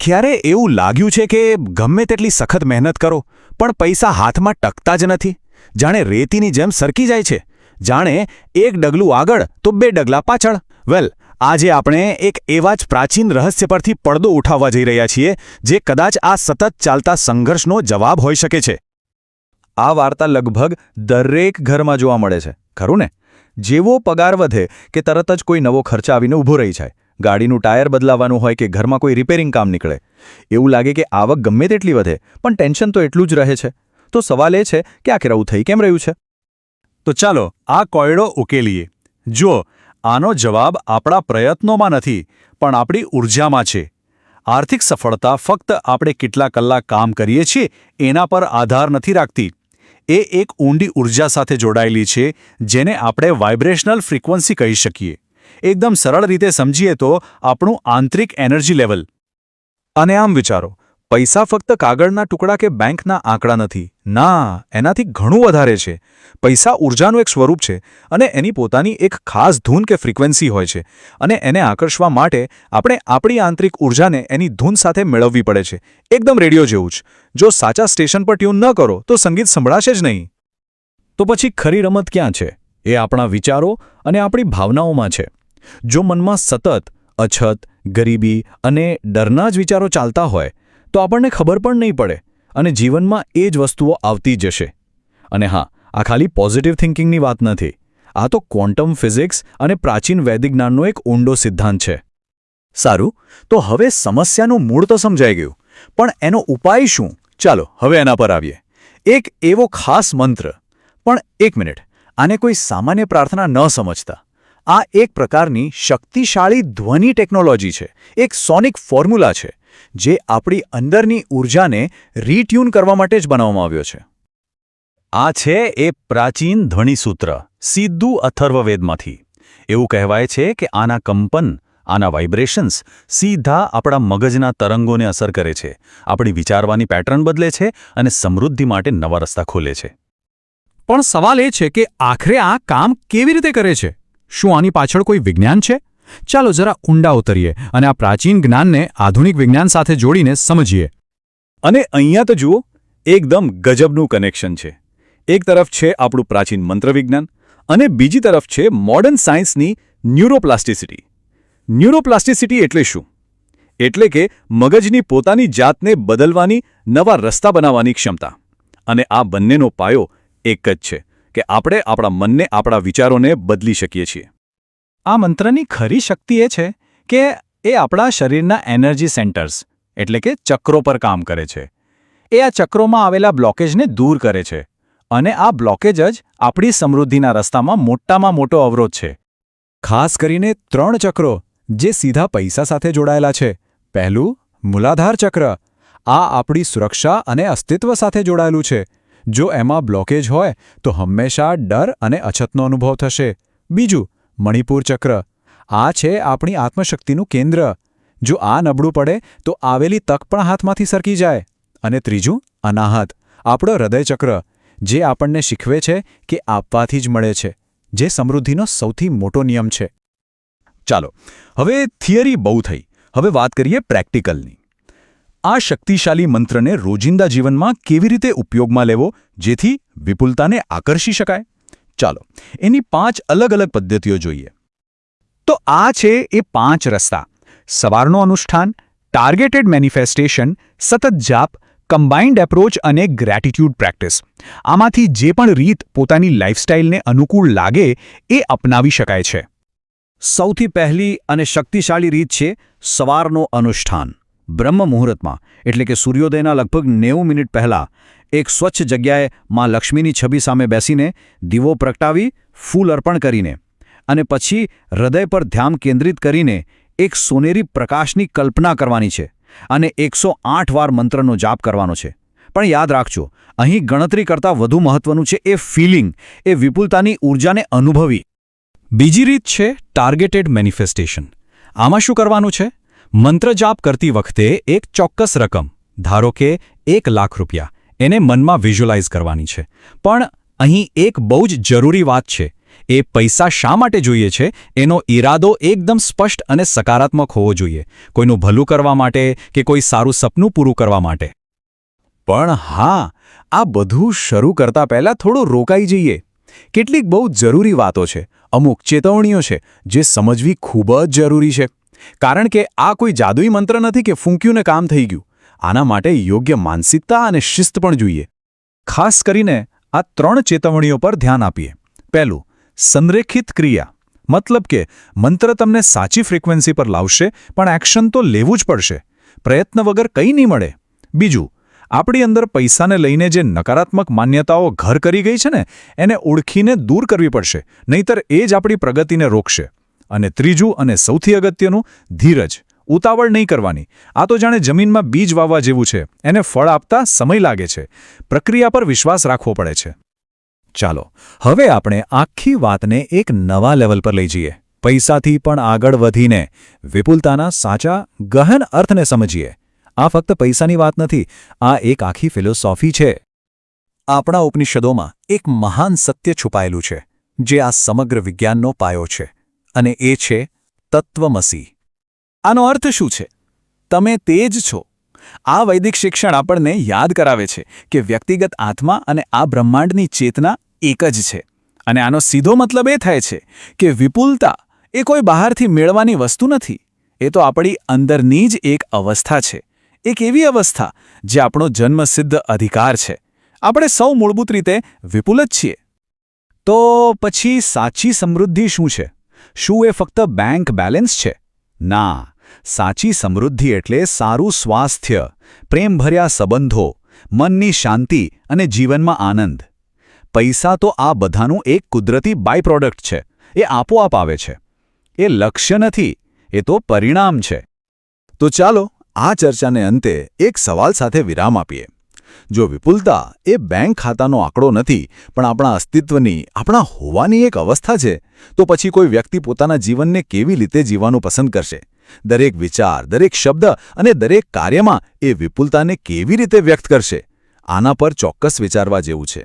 ક્યારે એવું લાગ્યું છે કે ગમે તેટલી સખત મહેનત કરો પણ પૈસા હાથમાં ટકતા જ નથી? જાણે રેતીની જેમ સરકી જાય છે, જાણે એક ડગલું આગળ તો બે ડગલા પાછળ. વેલ, આજે આપણે એક એવા જ પ્રાચીન રહસ્ય પરથી પડદો ઉઠાવવા જઈ રહ્યા છીએ જે કદાચ આ સતત ચાલતા સંઘર્ષનો જવાબ હોઈ શકે છે. આ વાર્તા લગભગ દરેક ઘરમાં જોવા મળે છે, ખરું ને? જેવો પગાર વધે કે તરત જ કોઈ નવો ખર્ચ આવીને ઊભો રહી જાય. ગાડીનું ટાયર બદલાવાનું હોય કે ઘરમાં કોઈ રિપેરિંગ કામ નીકળે, એવું લાગે કે આવક ગમે તેટલી વધે પણ ટેન્શન તો એટલું જ રહે છે. તો સવાલ એ છે કે આખરે આવું થઈ કેમ રહ્યું છે? તો ચાલો આ કોયડો ઉકેલીએ. જો આનો જવાબ આપણા પ્રયત્નોમાં નથી પણ આપણી ઊર્જામાં છે. આર્થિક સફળતા ફક્ત આપણે કેટલા કલાક કામ કરીએ છીએ એના પર આધાર નથી રાખતી. એ એક ઊંડી ઊર્જા સાથે જોડાયેલી છે જેને આપણે વાઇબ્રેશનલ ફ્રીક્વન્સી કહી શકીએ. એકદમ સરળ રીતે સમજીએ તો આપણું આંતરિક એનર્જી લેવલ. અને આમ વિચારો, પૈસા ફક્ત કાગળના ટુકડા કે બેંકના આંકડા નથી. ના, એનાથી ઘણું વધારે છે. પૈસા ઊર્જાનું એક સ્વરૂપ છે અને એની પોતાની એક ખાસ ધૂન કે ફ્રીક્વન્સી હોય છે. અને એને આકર્ષવા માટે આપણે આપણી આંતરિક ઊર્જાને એની ધૂન સાથે મેળવવી પડે છે. એકદમ રેડિયો જેવું જ. જો સાચા સ્ટેશન પર ટ્યુન ન કરો તો સંગીત સંભળાશે જ નહીં. તો પછી ખરી રમત ક્યાં છે? એ આપણા વિચારો અને આપણી ભાવનાઓમાં છે. જો મનમાં સતત અછત, ગરીબી અને ડરના જ વિચારો ચાલતા હોય તો આપણને ખબર પણ નહીં પડે અને જીવનમાં એ જ વસ્તુઓ આવતી જશે. અને હા, આ ખાલી પોઝિટિવ થિંકિંગની વાત નથી. આ તો ક્વોન્ટમ ફિઝિક્સ અને પ્રાચીન વૈદિક જ્ઞાનનો એક ઊંડો સિદ્ધાંત છે. સારું, તો હવે સમસ્યાનું મૂળ તો સમજાઈ ગયું, પણ એનો ઉપાય શું? ચાલો હવે એના પર આવીએ. એક એવો ખાસ મંત્ર. પણ એક મિનિટ, આને કોઈ સામાન્ય પ્રાર્થના ન સમજતા. આ એક પ્રકારની શક્તિશાળી ધ્વનિ ટેકનોલોજી છે, એક સોનિક ફોર્મ્યુલા છે જે આપણી અંદરની ઊર્જાને રીટ્યુન કરવા માટે જ બનાવવામાં આવ્યો છે. આ છે એ પ્રાચીન ધ્વનિસૂત્ર, સીધું અથર્વવેદમાંથી. એવું કહેવાય છે કે આના કંપન, આના વાઇબ્રેશન્સ સીધા આપણા મગજના તરંગોને અસર કરે છે, આપણી વિચારવાની પેટર્ન બદલે છે અને સમૃદ્ધિ માટે નવા રસ્તા ખોલે છે. પણ સવાલ એ છે કે આખરે આ કામ કેવી રીતે કરે છે? શું આની પાછળ કોઈ વિજ્ઞાન છે? ચાલો જરા ઊંડા ઉતરીએ અને આ પ્રાચીન જ્ઞાનને આધુનિક વિજ્ઞાન સાથે જોડીને સમજીએ. અને અહીંયા તો જુઓ, એકદમ ગજબનું કનેક્શન છે. એક તરફ છે આપણું પ્રાચીન મંત્ર વિજ્ઞાન અને બીજી તરફ છે મોડર્ન સાયન્સની ન્યુરોપ્લાસ્ટિસિટી. ન્યુરોપ્લાસ્ટિસિટી એટલે શું? એટલે કે મગજની પોતાની જાતને બદલવાની, નવા રસ્તા બનાવવાની ક્ષમતા. અને આ બંનેનો પાયો એક જ છે કે આપણે આપણા મનને, આપણા વિચારોને બદલી શકીએ છીએ. આ મંત્રની ખરી શક્તિ એ છે કે એ આપણા શરીરના એનર્જી સેન્ટર્સ એટલે કે ચક્રો પર કામ કરે છે. એ આ ચક્રોમાં આવેલા બ્લોકેજને દૂર કરે છે અને આ બ્લોકેજ જ આપણી સમૃદ્ધિના રસ્તામાં મોટામાં મોટો અવરોધ છે. ખાસ કરીને 3 ચક્રો જે સીધા પૈસા સાથે જોડાયેલા છે. પહેલું, મૂલાધાર ચક્ર. આ આપણી સુરક્ષા અને અસ્તિત્વ સાથે જોડાયેલું છે. જો એમાં બ્લોકેજ હોય તો હંમેશા ડર અને અછતનો અનુભવ થશે. બીજું, મણિપુર ચક્ર. આ છે આપણી આત્મશક્તિનું કેન્દ્ર. જો આ નબળું પડે તો આવેલી તક પણ હાથમાંથી સરકી જાય. અને ત્રીજું, અનાહત. આપણો હૃદય ચક્ર, જે આપણને શીખવે છે કે આપવાથી જ મળે છે, જે સમૃદ્ધિનો સૌથી મોટો નિયમ છે. ચાલો, હવે થિયરી બહુ થઈ. હવે વાત કરીએ પ્રેક્ટિકલની. આ શક્તિશાળી મંત્રને રોજિંદા જીવનમાં કેવી રીતે ઉપયોગમાં લેવો જેથી વિપુલતાને આકર્ષી શકાય? ચાલો એની 5 અલગ અલગ પદ્ધતિઓ જોઈએ. તો આ છે એ 5 રસ્તા. સવારનો અનુષ્ઠાન, ટાર્ગેટેડ મેનિફેસ્ટેશન, સતત જાપ, કમ્બાઇન્ડ એપ્રોચ અને ગ્રેટિટ્યૂડ પ્રેક્ટિસ. આમાંથી જે પણ રીત પોતાની લાઇફસ્ટાઇલને અનુકૂળ લાગે એ અપનાવી શકાય છે. સૌથી પહેલી અને શક્તિશાળી રીત છે સવારનો અનુષ્ઠાન. બ્રહ્મ મુહૂર્તમાં એટલે કે સૂર્યોદયના લગભગ 90 મિનિટ પહેલાં એક સ્વચ્છ જગ્યાએ માં લક્ષ્મીની છબી સામે બેસીને, દીવો પ્રગટાવી, ફૂલ અર્પણ કરીને અને પછી હૃદય પર ધ્યાન કેન્દ્રિત કરીને એક સોનેરી પ્રકાશની કલ્પના કરવાની છે અને 108 વાર મંત્રનો જાપ કરવાનો છે. પણ યાદ રાખજો, અહીં ગણતરી કરતાં વધુ મહત્વનું છે એ ફિલિંગ, એ વિપુલતાની ઊર્જાને અનુભવી. બીજી રીત છે ટાર્ગેટેડ મેનિફેસ્ટેશન. આમાં શું કરવાનું છે? મંત્ર જાપ કરતી વખતે એક ચોક્કસ રકમ, ધારો કે 1 લાખ રૂપિયા, એને મનમાં વિઝ્યુઅલાઇઝ કરવાની છે. પણ અહીં એક બહુ જ જરૂરી વાત છે એ પૈસા શા માટે જોઈએ છે એનો ઈરાદો એકદમ સ્પષ્ટ અને સકારાત્મક હોવો જોઈએ, કોઈનું ભલું કરવા માટે કે કોઈ સારું સપનું પૂરું કરવા માટે. પણ હા, આ બધું શરૂ કરતા પહેલાં થોડું રોકાઈ જઈએ. કેટલીક બહુ જરૂરી વાતો છે, અમુક ચેતવણીઓ છે જે સમજવી ખૂબ જ જરૂરી છે. કારણ કે આ કોઈ જાદુઈ મંત્ર નથી કે ફૂંક્યું ને કામ થઈ ગયું. આના માટે યોગ્ય માનસિકતા અને શિસ્ત પણ જોઈએ. ખાસ કરીને આ 3 ચેતવણીઓ પર ધ્યાન આપીએ. પહેલું, સંરેખિત ક્રિયા. મતલબ કે મંત્ર તમને સાચી ફ્રીક્વન્સી પર લાવશે, પણ એક્શન તો લેવું જ પડશે. પ્રયત્ન વગર કંઈ નહીં મળે. બીજું, આપણી અંદર પૈસાને લઈને જે નકારાત્મક માન્યતાઓ ઘર કરી ગઈ છે ને, એને ઓળખીને દૂર કરવી પડશે, નહીંતર એ જ આપણી પ્રગતિને રોકશે. અને ત્રીજું અને સૌથી અગત્યનું, ધીરજ. ઉતાવળ નહીં કરવાની. આ તો જાણે જમીનમાં બીજ વાવવા જેવું છે, એને ફળ આપતા સમય લાગે છે. પ્રક્રિયા પર વિશ્વાસ રાખવો પડે છે. ચાલો હવે આપણે આખી વાતને એક નવા લેવલ પર લઈ જઈએ. પૈસાથી પણ આગળ વધીને વિપુલતાના સાચા ગહન અર્થને સમજીએ. આ ફક્ત પૈસાની વાત નથી, આ એક આખી ફિલોસોફી છે. આપણા ઉપનિષદોમાં એક મહાન સત્ય છુપાયેલું છે, જે આ સમગ્ર વિજ્ઞાનનો પાયો છે, અને એ છે તત્વમસી. આનો અર્થ શું છે? તમે તે જ છો. આ વૈદિક શિક્ષણ આપણને યાદ કરાવે છે કે વ્યક્તિગત આત્મા અને આ બ્રહ્માંડની ચેતના એક જ છે. અને આનો સીધો મતલબ એ થાય છે કે વિપુલતા એ કોઈ બહારથી મેળવાની વસ્તુ નથી. એ તો આપણી અંદરની જ એક અવસ્થા છે. એક એવી અવસ્થા જે આપણો જન્મસિદ્ધ અધિકાર છે. આપણે સૌ મૂળભૂત રીતે વિપુલ જ છીએ. તો પછી સાચી સમૃદ્ધિ શું છે? શું એ ફક્ત બેંક બેલેન્સ છે? ના, સાચી સમૃદ્ધિ એટલે સારું સ્વાસ્થ્ય, પ્રેમભર્યા સંબંધો, મનની શાંતિ અને જીવનમાં આનંદ. પૈસા તો આ બધાનું એક કુદરતી બાય પ્રોડક્ટ છે. એ આપોઆપ આવે છે. એ લક્ષ્ય નથી, એ તો પરિણામ છે. તો ચાલો આ ચર્ચાને અંતે એક સવાલ સાથે વિરામ આપીએ. જો વિપુલતા એ બેંક ખાતાનો આંકડો નથી, પણ આપણા અસ્તિત્વની, આપણા હોવાની એક અવસ્થા છે, તો પછી કોઈ વ્યક્તિ પોતાના જીવનને કેવી રીતે જીવવાનું પસંદ કરશે? દરેક વિચાર, દરેક શબ્દ અને દરેક કાર્યમાં એ વિપુલતાને કેવી રીતે વ્યક્ત કરશે? આના પર ચોક્કસ વિચારવા જેવું છે.